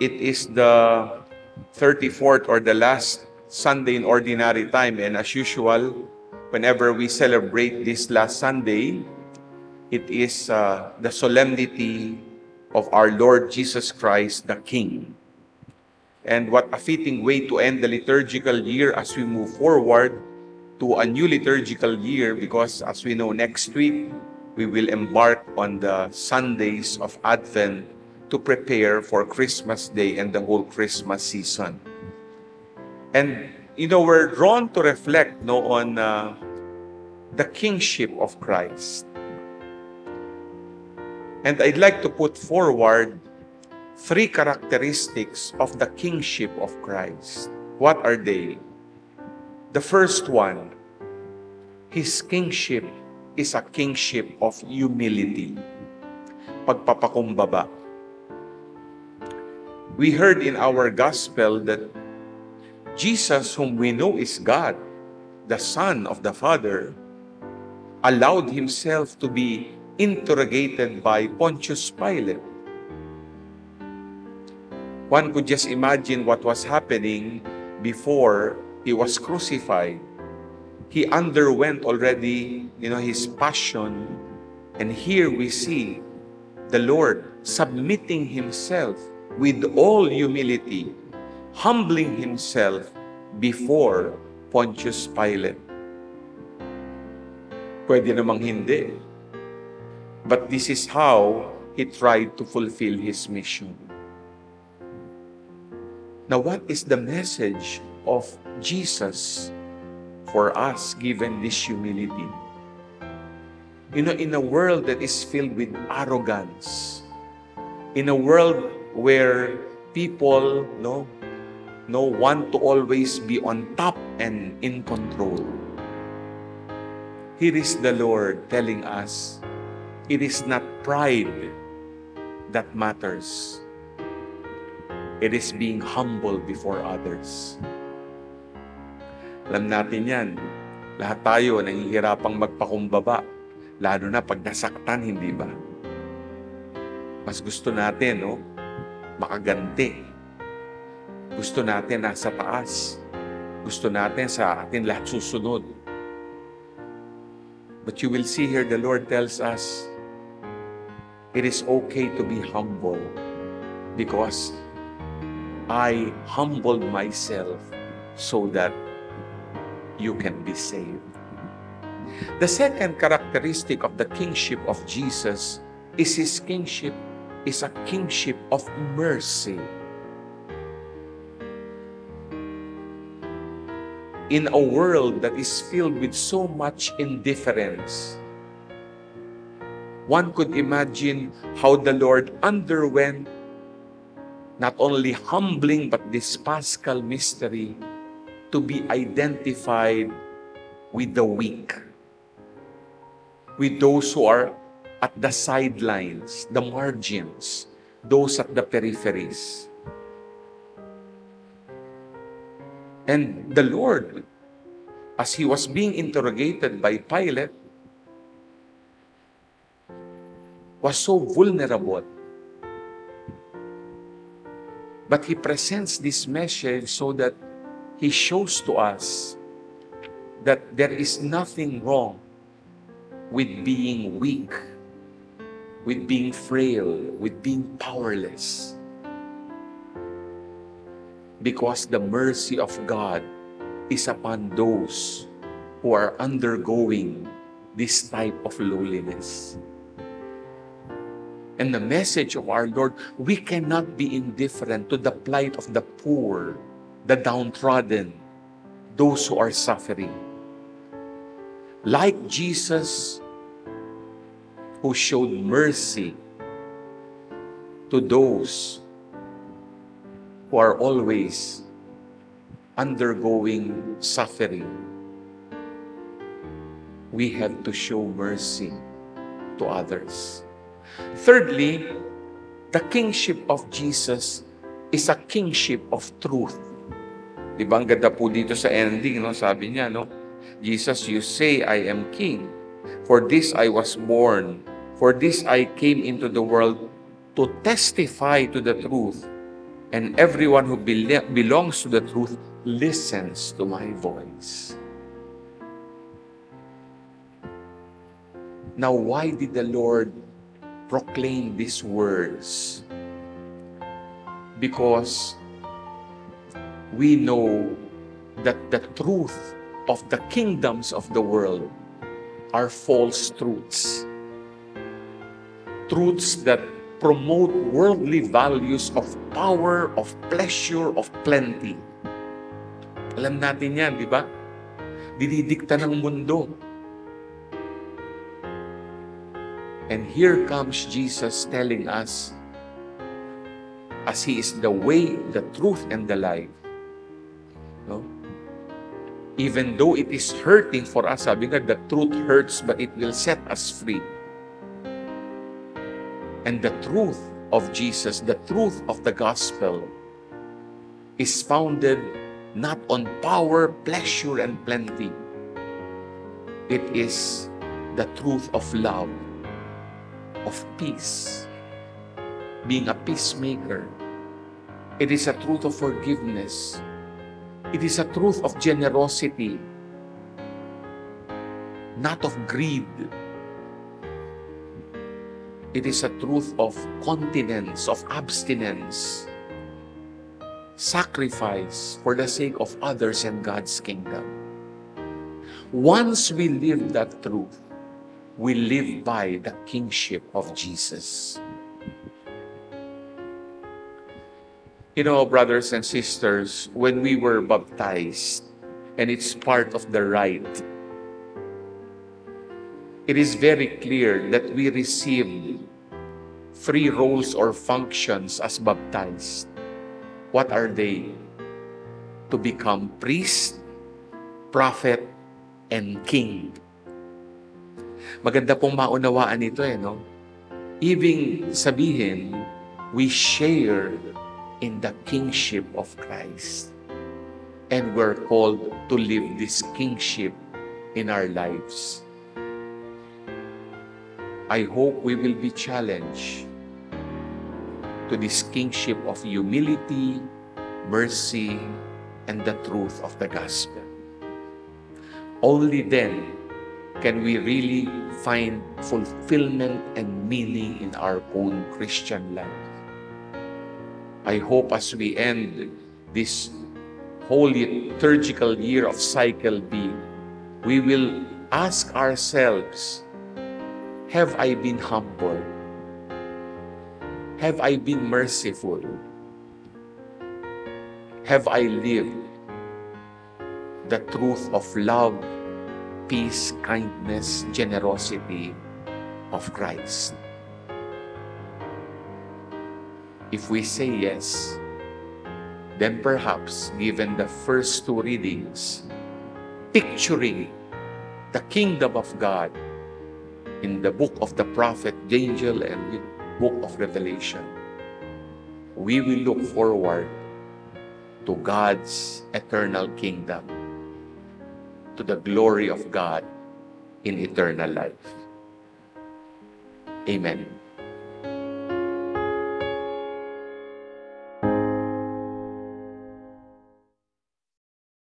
It is the 34th or the last Sunday in Ordinary Time, and as usual, whenever we celebrate this last Sunday, it is the solemnity of our Lord Jesus Christ, the King. And what a fitting way to end the liturgical year as we move forward to a new liturgical year, because as we know, next week, we will embark on the Sundays of Advent to prepare for Christmas Day and the whole Christmas season. And, we're drawn to reflect on the kingship of Christ. And I'd like to put forward 3 characteristics of the kingship of Christ. What are they? The first one, His kingship is a kingship of humility. Pagpapakumbaba. We heard in our gospel that Jesus, whom we know is God, the Son of the Father, allowed Himself to be interrogated by Pontius Pilate. One could just imagine what was happening before He was crucified. He underwent already, His passion, and here we see the Lord submitting Himself with all humility, humbling Himself before Pontius Pilate. Pwede namang hindi. But this is how He tried to fulfill His mission. Now, what is the message of Jesus for us given this humility? In a world that is filled with arrogance, in a world where people want to always be on top and in control, here is the Lord telling us, it is not pride that matters. It is being humble before others. Alam natin yan. Lahat tayo nahihirapang magpakumbaba, lalo na pag nasaktan, hindi ba? Mas gusto natin, makaganti. Gusto natin nasa taas. Gusto natin sa atin lahat susunod. But you will see here, the Lord tells us, it is okay to be humble because I humbled myself so that you can be saved. The second characteristic of the kingship of Jesus is His kingship is a kingship of mercy. In a world that is filled with so much indifference, one could imagine how the Lord underwent not only humbling but this Paschal mystery to be identified with the weak, with those who are at the sidelines, the margins, those at the peripheries. And the Lord, as He was being interrogated by Pilate, was so vulnerable. But He presents this message so that He shows to us that there is nothing wrong with being weak, with being frail, with being powerless. Because the mercy of God is upon those who are undergoing this type of lowliness. And the message of our Lord, we cannot be indifferent to the plight of the poor, the downtrodden, those who are suffering. Like Jesus, who showed mercy to those who are always undergoing suffering, we have to show mercy to others. Thirdly, the kingship of Jesus is a kingship of truth. Diba, ang ganda po dito sa ending, sabi niya, Jesus, you say I am king. For this I was born. For this I came into the world to testify to the truth. And everyone who belongs to the truth listens to my voice. Now, why did the Lord proclaim these words? Because we know that the truth of the kingdoms of the world are false truths. Truths that promote worldly values of power, of pleasure, of plenty. Alam natin yan, di ba? Dinidikta ng mundo. And here comes Jesus telling us, as He is the way, the truth, and the life. No? Even though it is hurting for us, sabi nga, the truth hurts, but it will set us free. And the truth of Jesus, the truth of the gospel, is founded not on power, pleasure, and plenty. It is the truth of love, of peace, being a peacemaker. It is a truth of forgiveness. It is a truth of generosity, not of greed. It is a truth of continence, of abstinence, sacrifice for the sake of others and God's kingdom. Once we live that truth, we live by the kingship of Jesus. You know, brothers and sisters, when we were baptized, and it's part of the rite, it is very clear that we received three roles or functions as baptized. What are they? To become priest, prophet, and king. Maganda pong maunawaan ito no? Ibig sabihin, we share in the kingship of Christ. And we're called to live this kingship in our lives. I hope we will be challenged to this kingship of humility, mercy, and the truth of the gospel. Only then can we really find fulfillment and meaning in our own Christian life. I hope as we end this holy liturgical year of Cycle B, we will ask ourselves, have I been humble? Have I been merciful? Have I lived the truth of love, peace, kindness, generosity of Christ? If we say yes, then perhaps, given the first two readings, picturing the kingdom of God in the book of the prophet Daniel and the book of Revelation, we will look forward to God's eternal kingdom, to the glory of God in eternal life. Amen.